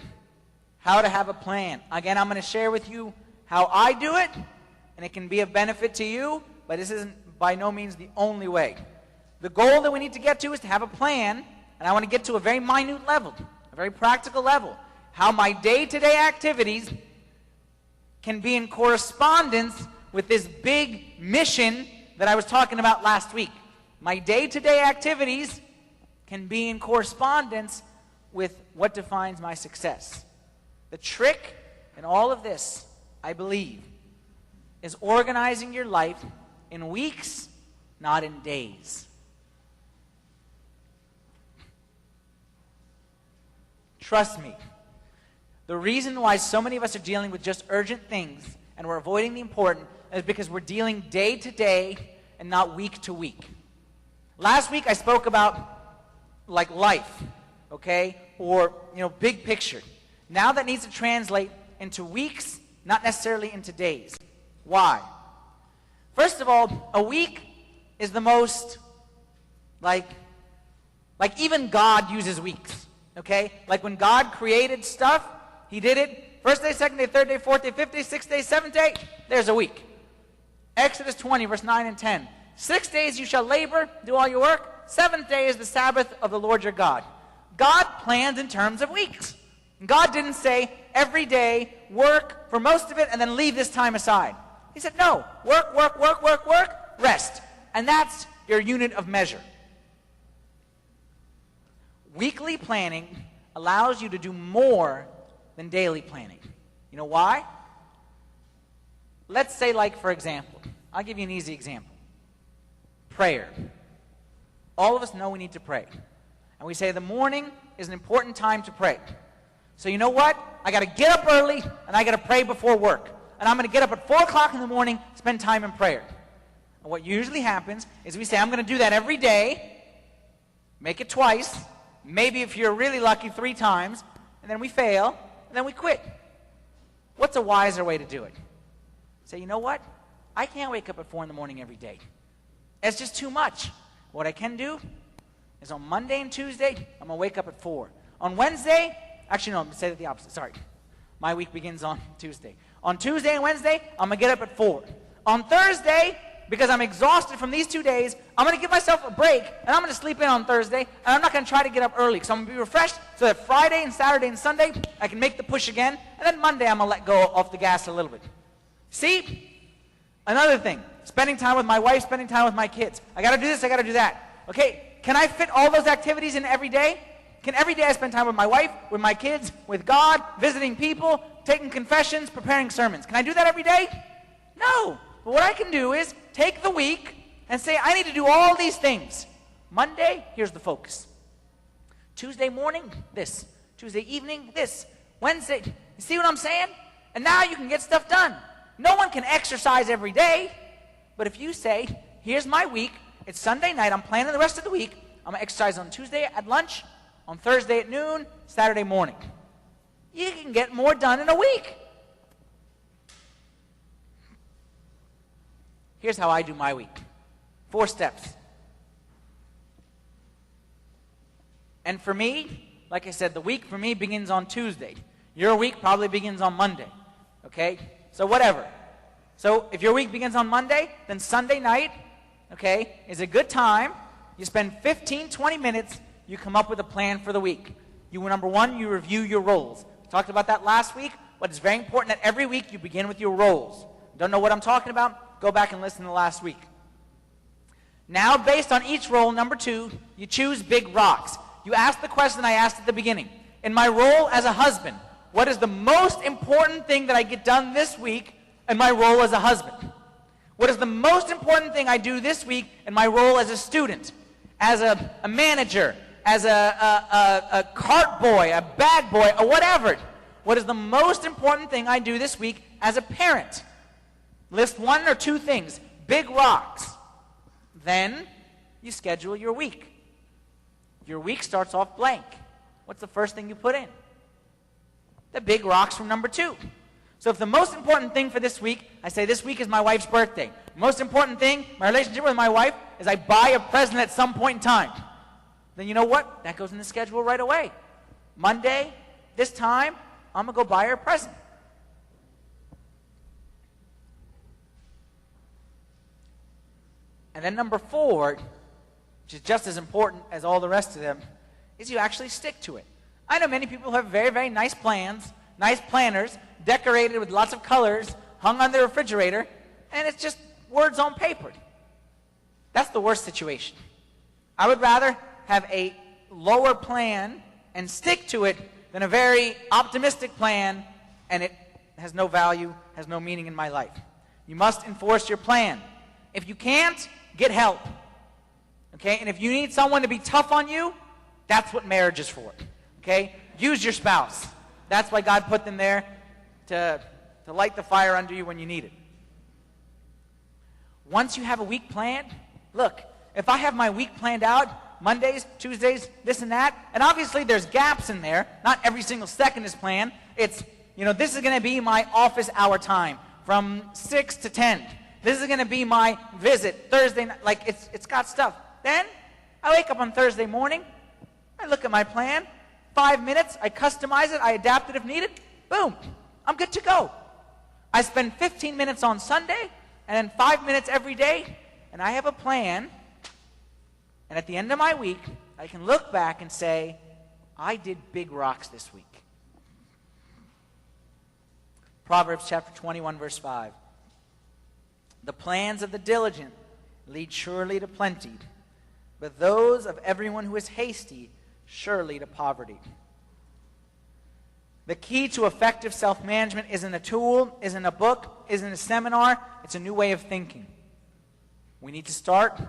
how to have a plan. Again, I'm going to share with you how I do it, and it can be of benefit to you, but this isn't by no means the only way. The goal that we need to get to is to have a plan, and I want to get to a very minute level, a very practical level. How my day-to-day activities can be in correspondence with this big mission that I was talking about last week. My day-to-day activities can be in correspondence with what defines my success. The trick in all of this, I believe, is organizing your life in weeks, not in days. Trust me. The reason why so many of us are dealing with just urgent things and we're avoiding the important is because we're dealing day to day and not week to week. Last week I spoke about like life, okay? Or, big picture. Now that needs to translate into weeks, not necessarily into days. Why? First of all, a week is the most, like even God uses weeks, okay? Like when God created stuff, he did it first day, second day, third day, fourth day, fifth day, sixth day, seventh day, there's a week. Exodus 20, verse 9 and 10. 6 days you shall labor, do all your work. Seventh day is the Sabbath of the Lord your God. God plans in terms of weeks. God didn't say every day work for most of it and then leave this time aside. He said no, work, rest. And that's your unit of measure. Weekly planning allows you to do more than daily planning. You know why? Let's say, like, for example, I'll give you an easy example. Prayer. All of us know we need to pray. And we say the morning is an important time to pray. So you know what? I got to get up early, and I got to pray before work. And I'm going to get up at 4 o'clock in the morning, spend time in prayer. And what usually happens is we say, I'm going to do that every day, make it twice, maybe if you're really lucky 3 times, and then we fail, and then we quit. What's a wiser way to do it? Say, you know what? I can't wake up at 4 in the morning every day. It's just too much. What I can do is on Monday and Tuesday, I'm going to wake up at 4. On Wednesday, actually no, I'm going to say it the opposite, sorry. My week begins on Tuesday. On Tuesday and Wednesday, I'm going to get up at 4. On Thursday, because I'm exhausted from these 2 days, I'm going to give myself a break, and I'm going to sleep in on Thursday, and I'm not going to try to get up early, because I'm going to be refreshed so that Friday and Saturday and Sunday, I can make the push again, and then Monday I'm going to let go off the gas a little bit. See? Another thing, spending time with my wife, spending time with my kids. I got to do this, I got to do that. Okay, can I fit all those activities in every day? Can every day I spend time with my wife, with my kids, with God, visiting people, taking confessions, preparing sermons? Can I do that every day? No. But what I can do is take the week and say, I need to do all these things. Monday, here's the focus. Tuesday morning, this. Tuesday evening, this. Wednesday, you see what I'm saying? And now you can get stuff done. No one can exercise every day. But if you say, here's my week, it's Sunday night, I'm planning the rest of the week, I'm going to exercise on Tuesday at lunch, on Thursday at noon, Saturday morning. You can get more done in a week. Here's how I do my week. 4 steps. And for me, like I said, the week for me begins on Tuesday. Your week probably begins on Monday. Okay? So whatever. So if your week begins on Monday, then Sunday night, okay, is a good time. You spend 15, 20 minutes, you come up with a plan for the week. Number 1, you review your roles. We talked about that last week, but it's very important that every week you begin with your roles. Don't know what I'm talking about? Go back and listen to last week. Now, based on each role, number 2, you choose big rocks. You ask the question I asked at the beginning. In my role as a husband, what is the most important thing that I get done this week in my role as a husband? What is the most important thing I do this week in my role as a student, as a manager, as a cart boy, a bag boy, or whatever? What is the most important thing I do this week as a parent? List 1 or 2 things, big rocks. Then you schedule your week. Your week starts off blank. What's the first thing you put in? The big rocks from number 2. So if the most important thing for this week, I say this week is my wife's birthday. Most important thing, my relationship with my wife, is I buy a present at some point in time. Then you know what? That goes in the schedule right away. Monday, this time, I'm going to go buy her a present. And then number 4, which is just as important as all the rest of them, is you actually stick to it. I know many people have very, very nice plans, nice planners, decorated with lots of colors, hung on their refrigerator, and it's just words on paper. That's the worst situation. I would rather have a lower plan and stick to it than a very optimistic plan and it has no value, has no meaning in my life. You must enforce your plan. If you can't, get help. Okay? And if you need someone to be tough on you, that's what marriage is for. Okay? Use your spouse. That's why God put them there to light the fire under you when you need it. Once you have a week planned, look, if I have my week planned out, Mondays, Tuesdays, this and that, and obviously there's gaps in there. Not every single second is planned. It's, this is going to be my office hour time from 6 to 10. This is going to be my visit Thursday night. Like, it's got stuff. Then I wake up on Thursday morning. I look at my plan. 5 minutes. I customize it. I adapt it if needed. Boom. I'm good to go. I spend 15 minutes on Sunday and then 5 minutes every day. And I have a plan. And at the end of my week, I can look back and say, I did big rocks this week. Proverbs chapter 21, verse 5. The plans of the diligent lead surely to plenty, but those of everyone who is hasty surely to poverty. The key to effective self-management isn't a tool, isn't a book, isn't a seminar. It's a new way of thinking. We need to start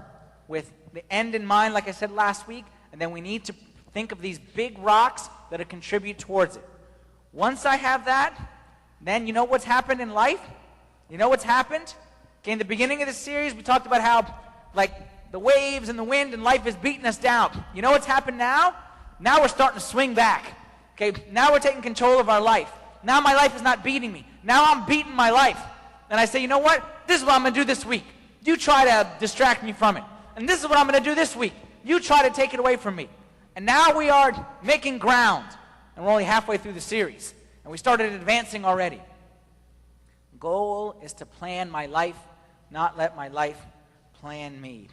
with the end in mind, like I said last week, and then we need to Think of these big rocks that contribute towards it. Once I have that, then you know what's happened in life? You know what's happened? Okay, in the beginning of the series, we talked about how, like, the waves and the wind and life is beating us down. You know what's happened now? Now we're starting to swing back. Okay, now we're taking control of our life. Now my life is not beating me. Now I'm beating my life. And I say, you know what? This is what I'm going to do this week. You try to distract me from it. And this is what I'm going to do this week. You try to take it away from me. And now we are making ground. And we're only halfway through the series. And we started advancing already. The goal is to plan my life, not let my life plan me.